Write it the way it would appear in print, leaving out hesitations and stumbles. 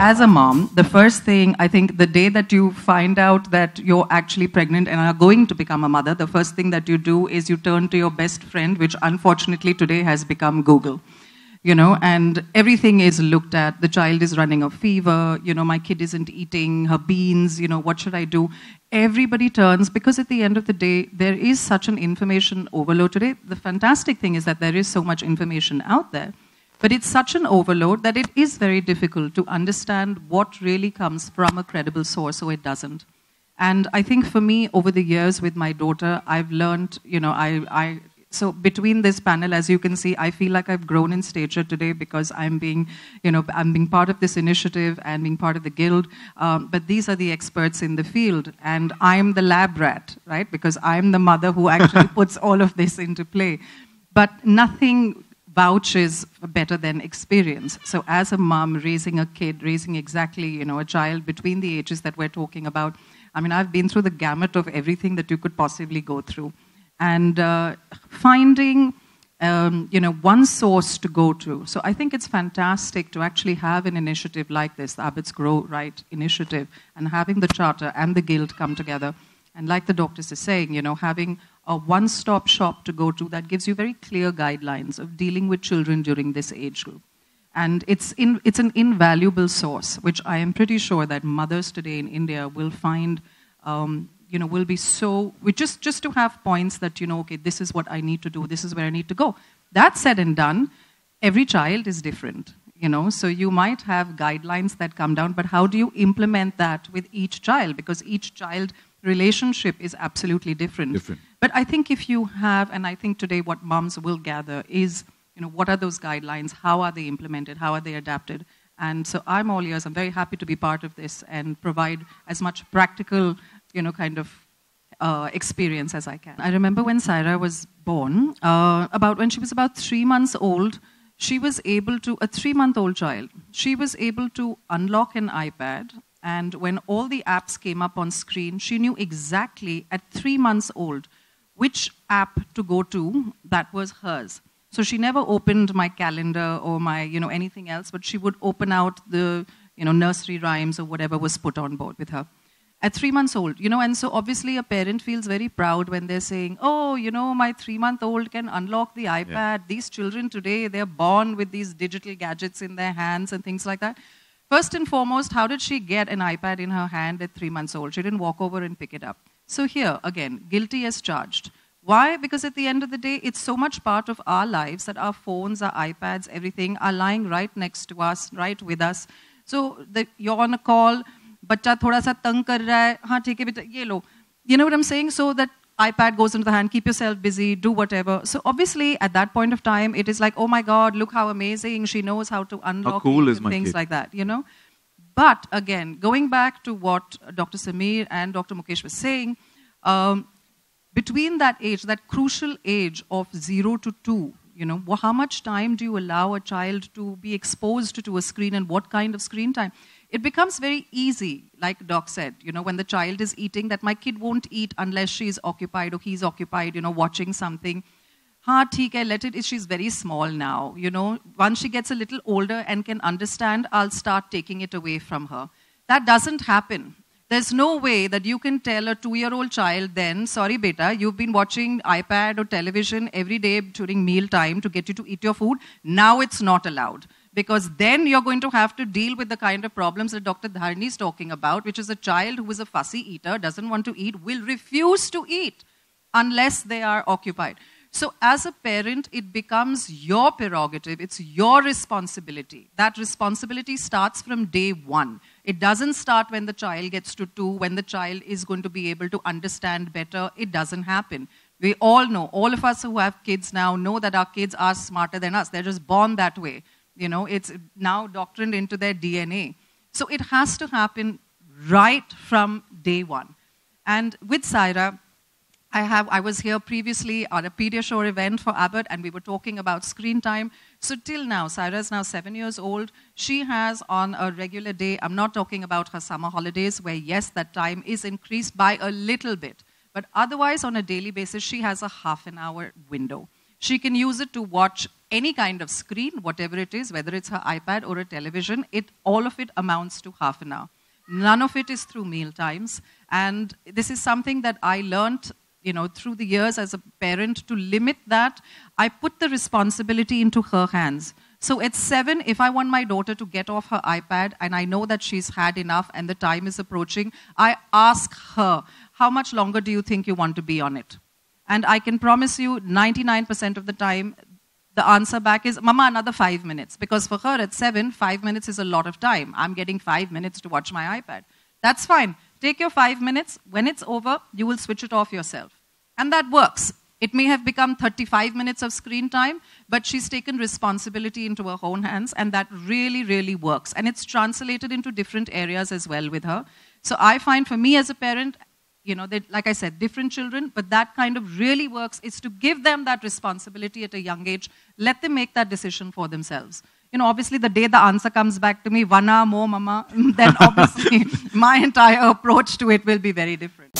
As a mom, the first thing, I think the day that you find out that you're actually pregnant and are going to become a mother, the first thing that you do is you turn to your best friend, which unfortunately today has become Google. And everything is looked at. The child is running a fever, my kid isn't eating her beans, what should I do? Everybody turns, because at the end of the day, there is such an information overload today. The fantastic thing is that there is so much information out there. But it's such an overload that it is very difficult to understand what really comes from a credible source, or it doesn't. And I think for me, over the years with my daughter, I've learned, so between this panel, as you can see, I feel like I've grown in stature today because I'm being part of this initiative and being part of the guild. But these are the experts in the field, and I'm the lab rat, right? Because I'm the mother who actually puts all of this into play. But nothing vouches better than experience. So as a mom raising a kid, raising exactly, a child between the ages that we're talking about, I've been through the gamut of everything that you could possibly go through. And finding, one source to go to. So I think it's fantastic to actually have an initiative like this, the Abbott's Grow Right initiative, and having the charter and the guild come together. And like the doctors are saying, having a one-stop shop to go to that gives you very clear guidelines of dealing with children during this age group. And it's an invaluable source, which I am pretty sure that mothers today in India will find, will be so, just to have points that, okay, this is what I need to do, this is where I need to go. That said and done, every child is different, so you might have guidelines that come down, but how do you implement that with each child? Because each child relationship is absolutely different. But I think if you have, and I think today what moms will gather is, what are those guidelines? How are they implemented? How are they adapted? And so I'm all ears. I'm very happy to be part of this and provide as much practical, experience as I can. I remember when Saira was born, when she was about 3 months old, she was able to, a 3-month-old child, she was able to unlock an iPad. And when all the apps came up on screen, she knew exactly at 3 months old which app to go to that was hers. So she never opened my calendar or my, anything else, but she would open out the, nursery rhymes or whatever was put on board with her. At 3 months old, and so obviously a parent feels very proud when they're saying, oh, my 3-month-old can unlock the iPad. Yeah. These children today, they're born with these digital gadgets in their hands and things like that. First and foremost, how did she get an iPad in her hand at 3 months old? She didn't walk over and pick it up. So here, again, guilty as charged. Why? Because at the end of the day, it's so much part of our lives that our phones, our iPads, everything are lying right next to us, right with us. So you're on a call, bachcha thoda sa tang kar raha hai, haan theek hai beta, ye lo. You know what I'm saying? So that iPad goes into the hand, keep yourself busy, do whatever. So obviously, at that point of time, it is like, oh my God, look how amazing. She knows how to unlock things like that, But again, going back to what Dr. Sameer and Dr. Mukesh was saying, between that age, that crucial age of 0 to 2, how much time do you allow a child to be exposed to a screen and what kind of screen time? It becomes very easy, like Doc said, when the child is eating, that my kid won't eat unless she's occupied or he's occupied, watching something. Haan, theek hai, let it, she's very small now, Once she gets a little older and can understand, I'll start taking it away from her. That doesn't happen. There's no way that you can tell a 2-year-old child then, sorry beta, you've been watching iPad or television every day during meal time to get you to eat your food. Now it's not allowed. Because then you're going to have to deal with the kind of problems that Dr. Dharni is talking about, which is a child who is a fussy eater, doesn't want to eat, will refuse to eat unless they are occupied. So as a parent, it becomes your prerogative. It's your responsibility. That responsibility starts from day one. It doesn't start when the child gets to 2, when the child is going to be able to understand better. It doesn't happen. We all know, all of us who have kids now know that our kids are smarter than us. They're just born that way. It's now doctrined into their DNA. So it has to happen right from day one. And with Saira, I was here previously at a Pediasure event for Abbott, and we were talking about screen time. So till now, Saira is now 7 years old. She has on a regular day, I'm not talking about her summer holidays, where yes, that time is increased by a little bit. But otherwise, on a daily basis, she has a half an hour window. She can use it to watch any kind of screen, whatever it is, whether it's her iPad or a television. All of it amounts to half an hour. None of it is through meal times. And this is something that I learned through the years as a parent. To limit that, I put the responsibility into her hands. So at 7, if I want my daughter to get off her iPad and I know that she's had enough and the time is approaching, I ask her, how much longer do you think you want to be on it? And I can promise you 99% of the time, the answer back is, Mama, another 5 minutes. Because for her at 7, 5 minutes is a lot of time. I'm getting 5 minutes to watch my iPad. That's fine. Take your 5 minutes. When it's over, you will switch it off yourself. And that works. It may have become 35 minutes of screen time, but she's taken responsibility into her own hands, and that really, really works. And it's translated into different areas as well with her. So I find for me as a parent, like I said, different children, but that kind of really works, is to give them that responsibility at a young age. Let them make that decision for themselves. Obviously the day the answer comes back to me, 1 hour more, Mama, then obviously my entire approach to it will be very different.